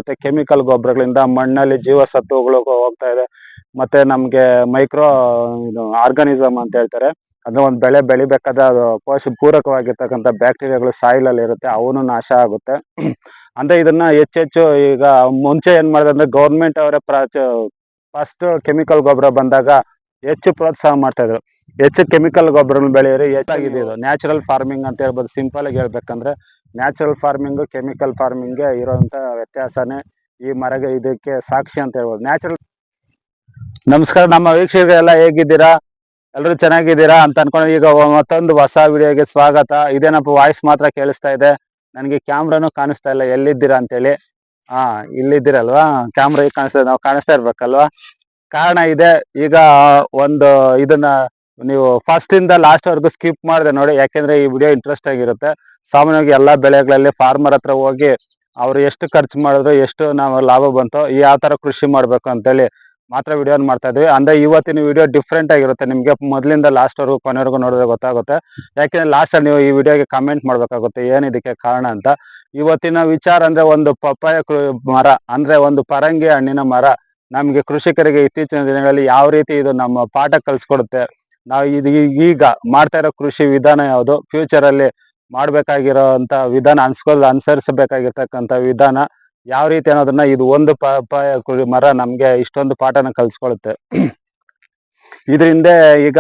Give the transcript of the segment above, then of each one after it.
ಮತ್ತೆ ಕೆಮಿಕಲ್ ಗೊಬ್ಬರಗಳಿಂದ ಮಣ್ಣಲ್ಲಿ ಜೀವಸತ್ವಗಳು ಹೋಗ್ತಾ ಇದೆ. ಮತ್ತೆ ನಮ್ಗೆ ಮೈಕ್ರೋ ಆರ್ಗಾನಿಸಮ್ ಅಂತ ಹೇಳ್ತಾರೆ. ಅದು ಒಂದು ಬೆಳೆ ಬೆಳಿಬೇಕಾದ್ರೆ ಅದು ಪೂರಕವಾಗಿರ್ತಕ್ಕಂಥ ಬ್ಯಾಕ್ಟೀರಿಯಾಗಳು ಸಾಯಿಲ್ ಅಲ್ಲಿ ಇರುತ್ತೆ, ಅವನು ನಾಶ ಆಗುತ್ತೆ. ಅಂದ್ರೆ ಇದನ್ನ ಹೆಚ್ಚೆಚ್ಚು ಈಗ ಮುಂಚೆ ಏನ್ ಮಾಡಿದ್ರೆ ಅಂದ್ರೆ ಗೌರ್ಮೆಂಟ್ ಅವರೇ ಫಸ್ಟ್ ಕೆಮಿಕಲ್ ಗೊಬ್ಬರ ಬಂದಾಗ ಹೆಚ್ಚು ಪ್ರೋತ್ಸಾಹ ಮಾಡ್ತಾ ಇದ್ರು. ಹೆಚ್ಚು ಕೆಮಿಕಲ್ ಗೊಬ್ಬರ ಬೆಳೆಯೋರು ಹೆಚ್ಚಾಗಿದೆ. ಇದು ನ್ಯಾಚುರಲ್ ಫಾರ್ಮಿಂಗ್ ಅಂತ ಹೇಳ್ಬೋದು. ಸಿಂಪಲ್ ಆಗಿ ಹೇಳ್ಬೇಕಂದ್ರೆ ನ್ಯಾಚುರಲ್ ಫಾರ್ಮಿಂಗ್ ಕೆಮಿಕಲ್ ಫಾರ್ಮಿಂಗ್ ಇರುವಂತ ವ್ಯತ್ಯಾಸನೇ ಈ ಮರಗೆ ಇದಕ್ಕೆ ಸಾಕ್ಷಿ ಅಂತ ಹೇಳ್ಬೋದು. ನ್ಯಾಚುರಲ್. ನಮಸ್ಕಾರ ನಮ್ಮ ವೀಕ್ಷಕರೆಲ್ಲ ಹೇಗಿದ್ದೀರಾ? ಎಲ್ಲರೂ ಚೆನ್ನಾಗಿದ್ದೀರಾ ಅಂತ ಅನ್ಕೊಂಡು ಈಗ ಮತ್ತೊಂದು ಹೊಸ ವಿಡಿಯೋಗೆ ಸ್ವಾಗತ. ಇದೇನಪ್ಪ ವಾಯ್ಸ್ ಮಾತ್ರ ಕೇಳಿಸ್ತಾ ಇದೆ, ನನಗೆ ಕ್ಯಾಮ್ರಾನು ಕಾಣಿಸ್ತಾ ಇಲ್ಲ. ಎಲ್ಲಿದ್ದೀರಾ ಅಂತೇಳಿ. ಇಲ್ಲಿದ್ದೀರಲ್ವಾ? ಕ್ಯಾಮ್ರಾ ಈಗ ಕಾಣಿಸ್ತಾ, ನಾವು ಕಾಣಿಸ್ತಾ ಇರ್ಬೇಕಲ್ವಾ? ಕಾರಣ ಇದೆ. ಈಗ ಒಂದು ಇದನ್ನ ನೀವು ಫಸ್ಟ್ ಇಂದ ಲಾಸ್ಟ್ ವರ್ಗು ಸ್ಕಿಪ್ ಮಾಡಿದೆ ನೋಡಿ, ಯಾಕೆಂದ್ರೆ ಈ ವಿಡಿಯೋ ಇಂಟ್ರೆಸ್ಟ್ ಆಗಿರುತ್ತೆ. ಸಾಮಾನ್ಯವಾಗಿ ಎಲ್ಲಾ ಬೆಳೆಗಳಲ್ಲಿ ಫಾರ್ಮರ್ ಹತ್ರ ಹೋಗಿ ಅವ್ರು ಎಷ್ಟು ಖರ್ಚು ಮಾಡಿದ್ರು, ಎಷ್ಟು ನಾವು ಲಾಭ ಬಂತು, ಯಾವ ತರ ಕೃಷಿ ಮಾಡ್ಬೇಕು ಅಂತೇಳಿ ಮಾತ್ರ ವಿಡಿಯೋನ ಮಾಡ್ತಾ ಇದ್ವಿ. ಅಂದ್ರೆ ಇವತ್ತಿನ ವಿಡಿಯೋ ಡಿಫ್ರೆಂಟ್ ಆಗಿರುತ್ತೆ. ನಿಮ್ಗೆ ಮೊದಲಿಂದ ಲಾಸ್ಟ್ ವರ್ಗು ಕೊನೆವರೆಗೂ ನೋಡಿದ್ರೆ ಗೊತ್ತಾಗುತ್ತೆ. ಯಾಕೆಂದ್ರೆ ಲಾಸ್ಟ್ ಅಲ್ಲಿ ನೀವು ಈ ವಿಡಿಯೋಗೆ ಕಮೆಂಟ್ ಮಾಡ್ಬೇಕಾಗುತ್ತೆ ಏನ್ ಇದಕ್ಕೆ ಕಾರಣ ಅಂತ. ಇವತ್ತಿನ ವಿಚಾರ ಅಂದ್ರೆ ಒಂದು ಪಪ್ಪಾಯ ಮರ, ಅಂದ್ರೆ ಒಂದು ಪರಂಗಿ ಹಣ್ಣಿನ ಮರ ನಮ್ಗೆ ಕೃಷಿಕರಿಗೆ ಇತ್ತೀಚಿನ ದಿನಗಳಲ್ಲಿ ಯಾವ ರೀತಿ ಇದು ನಮ್ಮ ಪಾಠ ಕಲಿಸ್ಕೊಡುತ್ತೆ, ನಾವು ಇದು ಈಗ ಮಾಡ್ತಾ ಇರೋ ಕೃಷಿ ವಿಧಾನ ಯಾವುದು, ಫ್ಯೂಚರ್ ಅಲ್ಲಿ ಮಾಡ್ಬೇಕಾಗಿರೋಂತ ವಿಧಾನ, ಅನುಸರಿಸಬೇಕಾಗಿರ್ತಕ್ಕಂಥ ವಿಧಾನ ಯಾವ ರೀತಿ ಅನ್ನೋದನ್ನ ಇದು ಒಂದು ಪಪ್ಪಾಯ ಮರ ನಮ್ಗೆ ಇಷ್ಟೊಂದು ಪಾಠನ ಕಲಿಸ್ಕೊಳುತ್ತೆ. ಇದರಿಂದ ಈಗ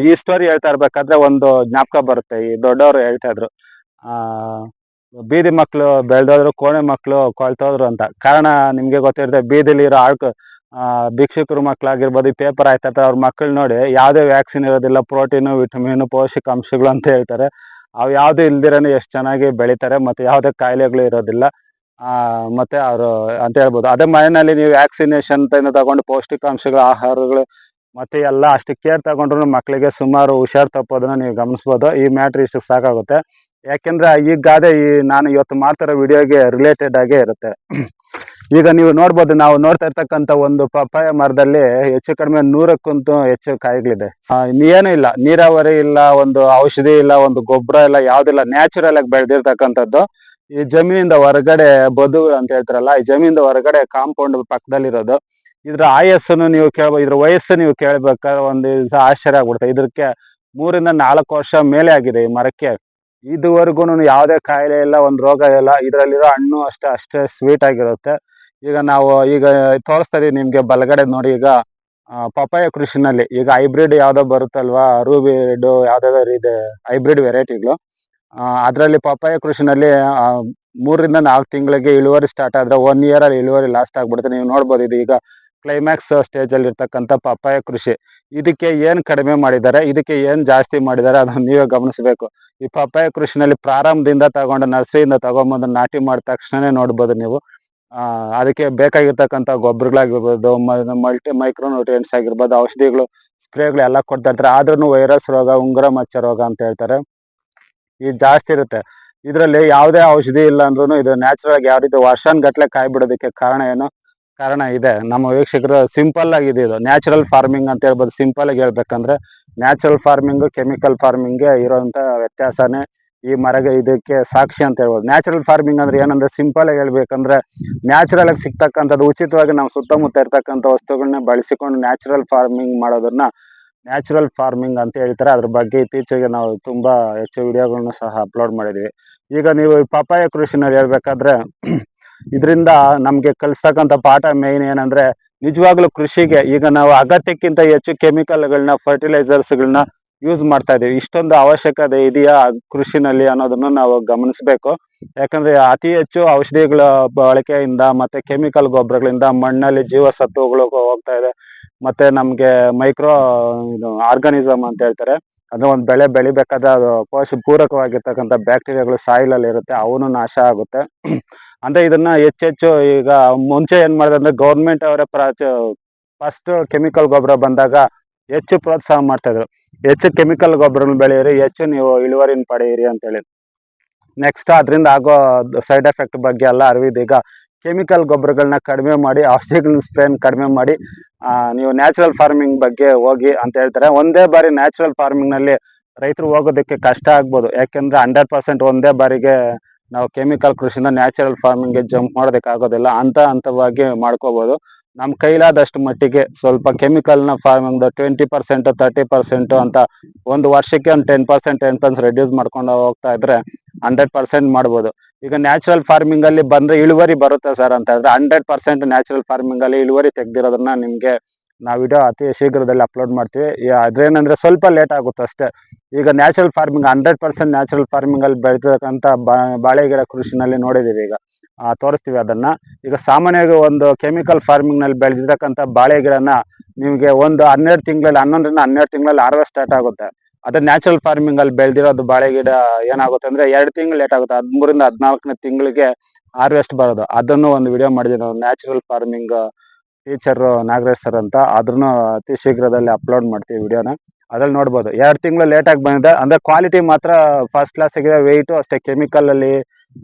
ಈ ಸ್ಟೋರಿ ಹೇಳ್ತಾ ಇರ್ಬೇಕಾದ್ರೆ ಒಂದು ಜ್ಞಾಪಕ ಬರುತ್ತೆ. ಈ ದೊಡ್ಡವರು ಹೇಳ್ತಾ ಇದ್ರು, ಬೀದಿ ಮಕ್ಕಳು ಬೆಳೆದೋದ್ರು ಕೋಣೆ ಮಕ್ಕಳು ಕೊಳ್ತೋದ್ರು ಅಂತ. ಕಾರಣ ನಿಮ್ಗೆ ಗೊತ್ತಿರುತ್ತೆ, ಬೀದಿಲಿ ಇರೋ ಭಿಕ್ಷುಕರು ಮಕ್ಕಳಾಗಿರ್ಬೋದು, ಈ ಪೇಪರ್ ಆಯ್ತಾ ಅವ್ರ ಮಕ್ಕಳು ನೋಡಿ ಯಾವುದೇ ವ್ಯಾಕ್ಸಿನ್ ಇರೋದಿಲ್ಲ, ಪ್ರೋಟೀನು ವಿಟಮಿನ್ ಪೋಷಕಾಂಶಗಳು ಅಂತ ಹೇಳ್ತಾರೆ. ಅವು ಯಾವ್ದು ಇಲ್ದಿರನೇ ಎಷ್ಟು ಚೆನ್ನಾಗಿ ಬೆಳಿತಾರೆ, ಮತ್ತೆ ಯಾವುದೇ ಕಾಯಿಲೆಗಳು ಇರೋದಿಲ್ಲ. ಮತ್ತೆ ಅವರು ಅಂತ ಹೇಳ್ಬೋದು. ಅದೇ ಮನೆಯಲ್ಲಿ ನೀವು ವ್ಯಾಕ್ಸಿನೇಷನ್ ತಗೊಂಡು ಪೌಷ್ಟಿಕಾಂಶಗಳು ಆಹಾರಗಳು ಮತ್ತೆ ಎಲ್ಲ ಅಷ್ಟು ಕೇರ್ ತಗೊಂಡ್ರು ಮಕ್ಕಳಿಗೆ ಸುಮಾರು ಹುಷಾರ್ ತಪ್ಪೋದನ್ನ ನೀವು ಗಮನಿಸ್ಬೋದು. ಈ ಮ್ಯಾಟ್ರ್ ಇಷ್ಟು ಸಾಕಾಗುತ್ತೆ. ಯಾಕೆಂದ್ರೆ ಈ ಗಾದೆ ನಾನು ಇವತ್ತು ಮಾಡ್ತಿರೋ ವಿಡಿಯೋಗೆ ರಿಲೇಟೆಡ್ ಆಗೇ ಇರುತ್ತೆ. ಈಗ ನೀವು ನೋಡ್ಬೋದು, ನಾವು ನೋಡ್ತಾ ಇರ್ತಕ್ಕಂಥ ಒಂದು ಪಪ್ಪಾಯ ಮರದಲ್ಲಿ ಹೆಚ್ಚು ಕಡಿಮೆ 100ಕ್ಕಿಂತ ಹೆಚ್ಚು ಕಾಯಿಗಳಿದೆ. ಏನೂ ಇಲ್ಲ, ನೀರಾವರಿ ಇಲ್ಲ, ಒಂದು ಔಷಧಿ ಇಲ್ಲ, ಒಂದು ಗೊಬ್ಬರ ಇಲ್ಲ, ಯಾವ್ದಿಲ್ಲ, ನ್ಯಾಚುರಲ್ ಆಗಿ ಬೆಳೆದಿರ್ತಕ್ಕಂಥದ್ದು. ಈ ಜಮೀನಿಂದ ಹೊರಗಡೆ ಬದು ಅಂತ ಹೇಳ್ತಾರಲ್ಲ, ಈ ಜಮೀನಿಂದ ಹೊರಗಡೆ ಕಾಂಪೌಂಡ್ ಪಕ್ಕದಲ್ಲಿರೋದು. ಇದ್ರ ಆಯಸ್ಸನ್ನು ನೀವು ಕೇಳ್ಬೋದು, ಇದ್ರ ವಯಸ್ಸು ನೀವು ಕೇಳ್ಬೇಕಾದ್ರೆ ಒಂದು ದಿವಸ ಆಶ್ಚರ್ಯ ಆಗ್ಬಿಡುತ್ತೆ. ಇದಕ್ಕೆ 3 ರಿಂದ 4 ವರ್ಷ ಮೇಲೆ ಆಗಿದೆ ಈ ಮರಕ್ಕೆ. ಇದುವರೆಗೂ ಯಾವುದೇ ಕಾಯಿಲೆ ಇಲ್ಲ, ಒಂದು ರೋಗ ಇಲ್ಲ. ಇದರಲ್ಲಿರೋ ಹಣ್ಣು ಅಷ್ಟೇ ಸ್ವೀಟ್ ಆಗಿರುತ್ತೆ. ಈಗ ನಾವು ತೋರಿಸ್ತಾ ಇದೀವಿ ನಿಮ್ಗೆ ಬಲಗಡೆ ನೋಡಿ. ಈಗ ಪಪ್ಪಾಯ ಕೃಷಿನಲ್ಲಿ ಈಗ ಹೈಬ್ರಿಡ್ ಯಾವ್ದೋ ಬರುತ್ತಲ್ವಾ, ರೂಬಿಡ್ ಯಾವ್ದಾದ್ರು ಇದೆ ಹೈಬ್ರಿಡ್ ವೆರೈಟಿಗಳು. ಅದರಲ್ಲಿ ಪಪ್ಪಾಯ ಕೃಷಿನಲ್ಲಿ 3 ರಿಂದ 4 ತಿಂಗಳಿಗೆ ಇಳುವರಿ ಸ್ಟಾರ್ಟ್ ಆದ್ರೆ 1 ಇಯರ್ ಅಲ್ಲಿ ಇಳುವರಿ ಲಾಸ್ಟ್ ಆಗ್ಬಿಡುತ್ತೆ. ನೀವು ನೋಡ್ಬೋದು, ಇದು ಈಗ ಕ್ಲೈಮ್ಯಾಕ್ಸ್ ಸ್ಟೇಜ್ ಅಲ್ಲಿ ಇರ್ತಕ್ಕಂಥ ಪಪ್ಪಾಯ ಕೃಷಿ. ಇದಕ್ಕೆ ಏನ್ ಕಡಿಮೆ ಮಾಡಿದ್ದಾರೆ, ಇದಕ್ಕೆ ಏನ್ ಜಾಸ್ತಿ ಮಾಡಿದ್ದಾರೆ ಅದನ್ನ ನೀವೇ ಗಮನಿಸಬೇಕು. ಈ ಪಪ್ಪಾಯ ಕೃಷಿನಲ್ಲಿ ಪ್ರಾರಂಭದಿಂದ ತಗೊಂಡು ನರ್ಸರಿಯಿಂದ ತಗೊಂಡ್ಬಂದು ನಾಟಿ ಮಾಡಿದ ತಕ್ಷಣನೇ ನೋಡ್ಬೋದು ನೀವು. ಅದಕ್ಕೆ ಬೇಕಾಗಿರ್ತಕ್ಕಂಥ ಗೊಬ್ಬರಗಳಾಗಿರ್ಬೋದು, ಮೈಕ್ರೋ ನ್ಯೂಟ್ರಿಯೆಂಟ್ಸ್ ಆಗಿರ್ಬೋದು, ಔಷಧಿಗಳು, ಸ್ಪ್ರೇಗಳು ಎಲ್ಲ ಕೊಡ್ತಾ ಇರ್ತಾರೆ. ಆದ್ರೂ ವೈರಸ್ ರೋಗ, ಉಂಗುರ ಮಚ್ಚ ರೋಗ ಅಂತ ಹೇಳ್ತಾರೆ, ಇದು ಜಾಸ್ತಿ ಇರುತ್ತೆ. ಇದರಲ್ಲಿ ಯಾವುದೇ ಔಷಧಿ ಇಲ್ಲ ಅಂದ್ರೂ ಇದು ನ್ಯಾಚುರಲ್ ಆಗಿ ಯಾವ ರೀತಿ ವರ್ಷಾನ್ಗಟ್ಲೆ ಕಾಯಿ ಬಿಡೋದಕ್ಕೆ ಕಾರಣ ಏನು? ಕಾರಣ ಇದೆ. ನಮ್ಮ ವೀಕ್ಷಕರು ಸಿಂಪಲ್ ಆಗಿದೆ, ಇದು ನ್ಯಾಚುರಲ್ ಫಾರ್ಮಿಂಗ್ ಅಂತ ಹೇಳ್ಬೋದು. ಸಿಂಪಲ್ ಆಗಿ ಹೇಳ್ಬೇಕಂದ್ರೆ ನ್ಯಾಚುರಲ್ ಫಾರ್ಮಿಂಗ್ ಕೆಮಿಕಲ್ ಫಾರ್ಮಿಂಗ್ ಇರೋಂಥ ವ್ಯತ್ಯಾಸನೇ ಈ ಮರಗೆ ಇದಕ್ಕೆ ಸಾಕ್ಷಿ ಅಂತ ಹೇಳ್ಬೋದು. ನ್ಯಾಚುರಲ್ ಫಾರ್ಮಿಂಗ್ ಅಂದ್ರೆ ಏನಂದ್ರೆ, ಸಿಂಪಲ್ ಆಗಿ ಹೇಳ್ಬೇಕಂದ್ರೆ ನ್ಯಾಚುರಲ್ ಆಗಿ ಸಿಗ್ತಕ್ಕಂಥದ್ದು, ಉಚಿತವಾಗಿ ನಾವು ಸುತ್ತಮುತ್ತ ಇರ್ತಕ್ಕಂಥ ವಸ್ತುಗಳನ್ನ ಬಳಸಿಕೊಂಡು ನ್ಯಾಚುರಲ್ ಫಾರ್ಮಿಂಗ್ ಮಾಡೋದನ್ನ ನ್ಯಾಚುರಲ್ ಫಾರ್ಮಿಂಗ್ ಅಂತ ಹೇಳ್ತಾರೆ. ಅದ್ರ ಬಗ್ಗೆ ಇತ್ತೀಚೆಗೆ ನಾವು ತುಂಬಾ ಹೆಚ್ಚು ವಿಡಿಯೋಗಳನ್ನ ಸಹ ಅಪ್ಲೋಡ್ ಮಾಡಿದೀವಿ. ಈಗ ನೀವು ಪಪ್ಪಾಯ ಕೃಷಿನಲ್ಲಿ ಹೇಳ್ಬೇಕಾದ್ರೆ ಇದರಿಂದ ನಮ್ಗೆ ಕಲಿಸ್ತಕ್ಕಂಥ ಪಾಠ ಮೇನ್ ಏನಂದ್ರೆ, ನಿಜವಾಗ್ಲೂ ಕೃಷಿಗೆ ಈಗ ನಾವು ಅಗತ್ಯಕ್ಕಿಂತ ಹೆಚ್ಚು ಕೆಮಿಕಲ್ಗಳನ್ನ, ಫರ್ಟಿಲೈಸರ್ಸ್ಗಳನ್ನ ಯೂಸ್ ಮಾಡ್ತಾ ಇದೀವಿ. ಇಷ್ಟೊಂದು ಅವಶ್ಯಕತೆ ಇದೆಯಾ ಕೃಷಿನಲ್ಲಿ ಅನ್ನೋದನ್ನು ನಾವು ಗಮನಿಸಬೇಕು. ಯಾಕಂದ್ರೆ ಅತಿ ಹೆಚ್ಚು ಔಷಧಿಗಳ ಬಳಕೆಯಿಂದ ಮತ್ತೆ ಕೆಮಿಕಲ್ ಗೊಬ್ಬರಗಳಿಂದ ಮಣ್ಣಲ್ಲಿ ಜೀವಸತ್ವಗಳು ಹೋಗ್ತಾ ಇದೆ. ಮತ್ತೆ ನಮ್ಗೆ ಮೈಕ್ರೋ ಆರ್ಗಾನಿಸಮ್ ಅಂತ ಹೇಳ್ತಾರೆ. ಅದು ಒಂದು ಬೆಳೆ ಬೆಳಿಬೇಕಾದ್ರೆ ಅದು ಪೂರಕವಾಗಿರ್ತಕ್ಕಂಥ ಬ್ಯಾಕ್ಟೀರಿಯಾಗಳು ಸಾಯಿಲ್ ಅಲ್ಲಿ ಇರುತ್ತೆ, ಅವನು ನಾಶ ಆಗುತ್ತೆ. ಅಂದ್ರೆ ಇದನ್ನ ಹೆಚ್ಚೆಚ್ಚು ಈಗ ಮುಂಚೆ ಏನ್ ಮಾಡಿದ್ರೆ ಅಂದ್ರೆ ಗೌರ್ಮೆಂಟ್ ಅವರೇ ಫಸ್ಟ್ ಕೆಮಿಕಲ್ ಗೊಬ್ಬರ ಬಂದಾಗ ಹೆಚ್ಚು ಪ್ರೋತ್ಸಾಹ ಮಾಡ್ತಾ ಇದ್ರು. ಹೆಚ್ಚು ಕೆಮಿಕಲ್ ಗೊಬ್ಬರನ ಬೆಳೆಯಿರಿ, ಹೆಚ್ಚು ನೀವು ಇಳುವರಿನ ಪಡೆಯಿರಿ ಅಂತೇಳಿ. ನೆಕ್ಸ್ಟ್ ಅದರಿಂದ ಆಗೋ ಸೈಡ್ ಎಫೆಕ್ಟ್ ಬಗ್ಗೆ ಎಲ್ಲ ಅರಿವಿದೆ. ಈಗ ಕೆಮಿಕಲ್ ಗೊಬ್ಬರಗಳನ್ನ ಕಡಿಮೆ ಮಾಡಿ, ಔಷಧಿಗಳನ್ನ ಸ್ಪ್ರೇನ್ ಕಡಿಮೆ ಮಾಡಿ ನೀವು ನ್ಯಾಚುರಲ್ ಫಾರ್ಮಿಂಗ್ ಬಗ್ಗೆ ಹೋಗಿ ಅಂತ ಹೇಳ್ತಾರೆ. ಒಂದೇ ಬಾರಿ ನ್ಯಾಚುರಲ್ ಫಾರ್ಮಿಂಗ್ ನಲ್ಲಿ ರೈತರು ಹೋಗೋದಕ್ಕೆ ಕಷ್ಟ ಆಗ್ಬೋದು. ಯಾಕೆಂದ್ರೆ 100% ಒಂದೇ ಬಾರಿಗೆ ನಾವು ಕೆಮಿಕಲ್ ಕೃಷಿಯಿಂದ ನ್ಯಾಚುರಲ್ ಫಾರ್ಮಿಂಗ್ಗೆ ಜಂಪ್ ಮಾಡೋದಕ್ಕಾಗೋದಿಲ್ಲ. ಹಂತವಾಗಿ ಮಾಡ್ಕೋಬಹುದು. ನಮ್ಮ ಕೈಲಾದಷ್ಟು ಮಟ್ಟಿಗೆ ಸ್ವಲ್ಪ ಕೆಮಿಕಲ್ನ ಫಾರ್ಮಿಂಗ್ 20% 30% ಅಂತ ಒಂದು ವರ್ಷಕ್ಕೆ ಒಂದು 10% ರೆಡ್ಯೂಸ್ ಮಾಡ್ಕೊಂಡು ಹೋಗ್ತಾ ಇದ್ರೆ 100% ಮಾಡ್ಬೋದು. ಈಗ ನ್ಯಾಚುರಲ್ ಫಾರ್ಮಿಂಗ್ ಅಲ್ಲಿ ಬಂದ್ರೆ ಇಳುವರಿ ಬರುತ್ತೆ ಸರ್ ಅಂತ ಹೇಳಿದ್ರೆ 100% ನ್ಯಾಚುರಲ್ ಫಾರ್ಮಿಂಗ್ ಅಲ್ಲಿ ಇಳುವರಿ ತೆಗ್ದಿರೋದನ್ನ ನಿಮ್ಗೆ ನಾವು ವಿಡಿಯೋ ಅತಿ ಶೀಘ್ರದಲ್ಲಿ ಅಪ್ಲೋಡ್ ಮಾಡ್ತೀವಿ. ಅದೇನಂದ್ರೆ ಸ್ವಲ್ಪ ಲೇಟ್ ಆಗುತ್ತೆ ಅಷ್ಟೇ. ಈಗ ನ್ಯಾಚುರಲ್ ಫಾರ್ಮಿಂಗ್ 100% ನ್ಯಾಚುರಲ್ ಫಾರ್ಮಿಂಗ್ ಅಲ್ಲಿ ಬೆಳೆದಿರತಕ್ಕಂಥ ಬಾಳೆ ಗಿಡ ಕೃಷಿನಲ್ಲಿ ನೋಡಿದೀವಿ. ಈಗ ತೋರಿಸ್ತೀವಿ ಅದನ್ನ. ಈಗ ಸಾಮಾನ್ಯವಾಗಿ ಒಂದು ಕೆಮಿಕಲ್ ಫಾರ್ಮಿಂಗ್ ನಲ್ಲಿ ಬೆಳೆದಿರ್ತಕ್ಕಂಥ ಬಾಳೆ ಗಿಡನ ನಿಮ್ಗೆ ಒಂದು 11 ತಿಂಗಳಲ್ಲಿ 11ರಿಂದ 12 ತಿಂಗಳಲ್ಲಿ ಹಾರ್ವೆಸ್ಟ್ ಸ್ಟಾರ್ಟ್ ಆಗುತ್ತೆ. ಅದೇ ನ್ಯಾಚುರಲ್ ಫಾರ್ಮಿಂಗ್ ಅಲ್ಲಿ ಬೆಳೆದಿರೋದು ಬಾಳೆ ಗಿಡ ಏನಾಗುತ್ತೆ ಅಂದ್ರೆ 2 ತಿಂಗಳು ಲೇಟ್ ಆಗುತ್ತೆ. 13ರಿಂದ 14ನೇ ತಿಂಗಳಿಗೆ ಹಾರ್ವೆಸ್ಟ್ ಬರೋದು. ಅದನ್ನು ಒಂದು ವಿಡಿಯೋ ಮಾಡಿದೀವಿ ನಾವು, natural farming teacher Nagaraj sir ಅಂತ. ಅದನ್ನು ಅತಿ ಶೀಘ್ರದಲ್ಲಿ ಅಪ್ಲೋಡ್ ಮಾಡ್ತೀವಿ ವಿಡಿಯೋನ. ಅದ್ರಲ್ಲಿ ನೋಡ್ಬೋದು 2 ತಿಂಗಳು ಲೇಟ್ ಆಗಿ ಬಂದಿದೆ. ಅಂದ್ರೆ ಕ್ವಾಲಿಟಿ ಮಾತ್ರ ಫಸ್ಟ್ ಕ್ಲಾಸ್ ಆಗಿದೆ. ವೆಯ್ಟ್ ಅಷ್ಟೇ, ಕೆಮಿಕಲ್ ಅಲ್ಲಿ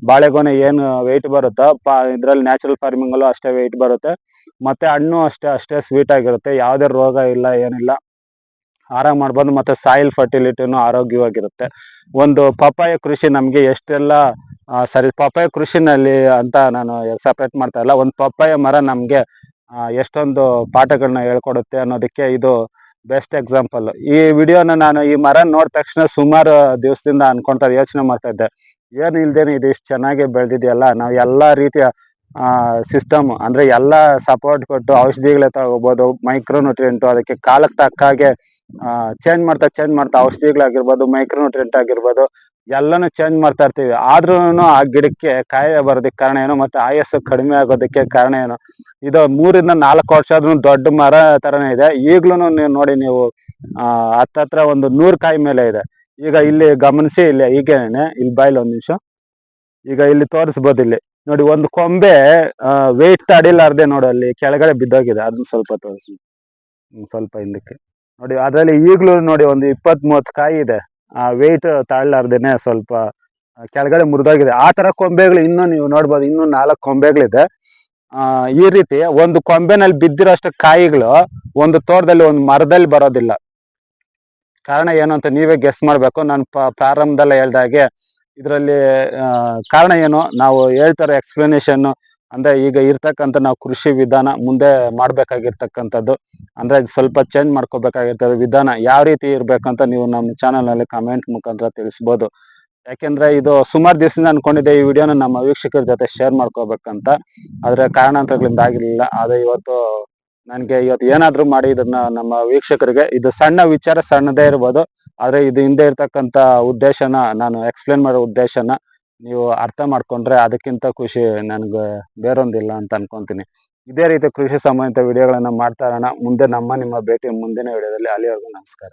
ಬಾಳೆಗೊನೆ ಏನು ವೆಯ್ಟ್ ಬರುತ್ತೋ ಇದ್ರಲ್ಲಿ ನ್ಯಾಚುರಲ್ ಫಾರ್ಮಿಂಗ್ ಅಲ್ಲೂ ಅಷ್ಟೇ ವೆಯ್ಟ್ ಬರುತ್ತೆ. ಮತ್ತೆ ಹಣ್ಣು ಅಷ್ಟೇ ಸ್ವೀಟ್ ಆಗಿರುತ್ತೆ. ಯಾವುದೇ ರೋಗ ಇಲ್ಲ, ಏನಿಲ್ಲ, ಆರಾಮ್ ಮಾಡ್ಬೋದು. ಮತ್ತೆ ಸಾಯಿಲ್ ಫರ್ಟಿಲಿಟಿನೂ ಆರೋಗ್ಯವಾಗಿರುತ್ತೆ. ಒಂದು ಪಪ್ಪಾಯ ಕೃಷಿ ನಮಗೆ ಎಷ್ಟೆಲ್ಲ ಸರಿ, ಪಪ್ಪಾಯ ಕೃಷಿನಲ್ಲಿ ಅಂತ ನಾನು ಸಪ್ರೇಟ್ ಮಾಡ್ತಾ ಇಲ್ಲ. ಒಂದು ಪಪ್ಪಾಯ ಮರ ನಮಗೆ ಎಷ್ಟೊಂದು ಪಾಠಗಳನ್ನ ಹೇಳ್ಕೊಡುತ್ತೆ ಅನ್ನೋದಕ್ಕೆ ಇದು ಬೆಸ್ಟ್ ಎಕ್ಸಾಂಪಲ್. ಈ ವಿಡಿಯೋನ ನಾನು ಈ ಮರ ನೋಡಿದ ತಕ್ಷಣ ಸುಮಾರು ದಿವಸದಿಂದ ಅನ್ಕೊಂತ ಯೋಚನೆ ಮಾಡ್ತಾ ಇದ್ದೆ, ಏನು ಇಲ್ದೇನೆ ಇದು ಇಷ್ಟು ಚೆನ್ನಾಗಿ ಬೆಳೆದಿದೆಯಲ್ಲ. ನಾವು ಎಲ್ಲ ರೀತಿಯ ಸಿಸ್ಟಮ್ ಅಂದ್ರೆ ಎಲ್ಲ ಸಪೋರ್ಟ್ ಕೊಟ್ಟು ಔಷಧಿಗಳೇ ತಗೋಬಹುದು, ಮೈಕ್ರೋನ್ಯೂಟ್ರಿಯೆಂಟ್ ಅದಕ್ಕೆ ಕಾಲಕ್ಕೆ ತಕ್ಕ ಹಾಗೆ ಚೇಂಜ್ ಮಾಡ್ತಾ ಔಷಧಿಗಳಾಗಿರ್ಬೋದು, ಮೈಕ್ರೋನ್ಯೂಟ್ರಿಯೆಂಟ್ ಆಗಿರ್ಬೋದು, ಎಲ್ಲಾನು ಚೇಂಜ್ ಮಾಡ್ತಾ ಇರ್ತೀವಿ. ಆದ್ರೂ ಆ ಗಿಡಕ್ಕೆ ಕಾಯಿ ಬರೋದಕ್ಕೆ ಕಾರಣ ಏನು, ಮತ್ತೆ ಆಯಸ್ಸು ಕಡಿಮೆ ಆಗೋದಕ್ಕೆ ಕಾರಣ ಏನು? ಇದು 3ರಿಂದ 4 ವರ್ಷ ಆದ್ರೂ ದೊಡ್ಡ ಮರ ತರನೇ ಇದೆ. ಈಗ್ಲೂ ನೋಡಿ ನೀವು ಹತ್ತತ್ರ ಒಂದು 100 ಕಾಯಿ ಮೇಲೆ ಇದೆ. ಈಗ ಇಲ್ಲಿ ಗಮನಿಸಿ, ಇಲ್ಲಿ ಹೀಗೇನೆ ಇಲ್ಲಿ ಬಾಯಿಲ್ ಒಂದ್ ನಿಮಿಷ, ಈಗ ಇಲ್ಲಿ ತೋರಿಸ್ಬೋದು. ಇಲ್ಲಿ ನೋಡಿ, ಒಂದು ಕೊಂಬೆ ವೆಯ್ಟ್ ತಡಿಲಾರ್ದೆ ನೋಡಿ ಅಲ್ಲಿ ಕೆಳಗಡೆ ಬಿದ್ದೋಗಿದೆ. ಅದನ್ನ ಸ್ವಲ್ಪ ತೋರಿಸಿ, ಸ್ವಲ್ಪ ಹಿಂದಕ್ಕೆ ನೋಡಿ. ಅದರಲ್ಲಿ ಈಗಲೂ ನೋಡಿ ಒಂದು 20-30 ಕಾಯಿ ಇದೆ. ಆ ವೆಯ್ಟ್ ತಾಳಲಾರ್ದೇನೆ ಸ್ವಲ್ಪ ಕೆಳಗಡೆ ಮುರಿದೋಗಿದೆ. ಆ ತರ ಕೊಂಬೆಗಳು ಇನ್ನೂ ನೀವು ನೋಡ್ಬೋದು, ಇನ್ನೂ 4 ಕೊಂಬೆಗಳಿದೆ. ಈ ರೀತಿ ಒಂದು ಕೊಂಬೆನಲ್ಲಿ ಬಿದ್ದಿರೋಷ್ಟು ಕಾಯಿಗಳು ಒಂದು ತೋಟದಲ್ಲಿ, ಒಂದು ಮರದಲ್ಲಿ ಬರೋದಿಲ್ಲ. ಕಾರಣ ಏನು ಅಂತ ನೀವೇ ಗೆಸ್ ಮಾಡ್ಬೇಕು. ನಾನು ಪ್ರಾರಂಭದಲ್ಲೇ ಹೇಳ್ದಾಗೆ ಇದರಲ್ಲಿ ಕಾರಣ ಏನು, ನಾವು ಹೇಳ್ತಾರೆ ಎಕ್ಸ್ಪ್ಲನೇಷನ್ ಅಂದ್ರೆ ಈಗ ಇರ್ತಕ್ಕಂಥ ನಾವು ಕೃಷಿ ವಿಧಾನ ಮುಂದೆ ಮಾಡ್ಬೇಕಾಗಿರ್ತಕ್ಕಂಥದ್ದು ಅಂದ್ರೆ ಸ್ವಲ್ಪ ಚೇಂಜ್ ಮಾಡ್ಕೋಬೇಕಾಗಿರ್ತದೆ ವಿಧಾನ ಯಾವ ರೀತಿ ಇರ್ಬೇಕಂತ ನೀವು ನಮ್ಮ ಚಾನಲ್ ನಲ್ಲಿ ಕಮೆಂಟ್ ಮುಖಾಂತರ ತಿಳಿಸ್ಬೋದು. ಯಾಕೆಂದ್ರೆ ಇದು ಸುಮಾರು ದಿವಸದಿಂದ ಅನ್ಕೊಂಡಿದ್ದೆ ಈ ವಿಡಿಯೋನ ನಮ್ಮ ವೀಕ್ಷಕರ ಜೊತೆ ಶೇರ್ ಮಾಡ್ಕೋಬೇಕಂತ. ಆದ್ರೆ ಕಾರಣಾಂತರಗಳಿಂದ ಆಗಿರ್ಲಿಲ್ಲ. ಆದ್ರೆ ಇವತ್ತು ಏನಾದ್ರೂ ಮಾಡಿ ಇದನ್ನ ನಮ್ಮ ವೀಕ್ಷಕರಿಗೆ, ಇದು ಸಣ್ಣ ವಿಚಾರ, ಸಣ್ಣದೇ ಇರ್ಬೋದು, ಆದ್ರೆ ಇದು ಹಿಂದೆ ಇರ್ತಕ್ಕಂಥ ಉದ್ದೇಶನ ನಾನು ಎಕ್ಸ್ಪ್ಲೇನ್ ಮಾಡೋ ಉದ್ದೇಶನ ನೀವು ಅರ್ಥ ಮಾಡ್ಕೊಂಡ್ರೆ ಅದಕ್ಕಿಂತ ಖುಷಿ ನನಗೆ ಬೇರೊಂದಿಲ್ಲ ಅಂತ ಅನ್ಕೊಂತೀನಿ. ಇದೇ ರೀತಿ ಕೃಷಿ ಸಂಬಂಧಿತ ವಿಡಿಯೋಗಳನ್ನ ಮಾಡ್ತಾ ಇರೋಣ ಮುಂದೆ. ನಿಮ್ಮ ಭೇಟಿ ಮುಂದಿನ ವಿಡಿಯೋದಲ್ಲಿ. ಅಲ್ಲಿವರೆಗೂ ನಮಸ್ಕಾರ.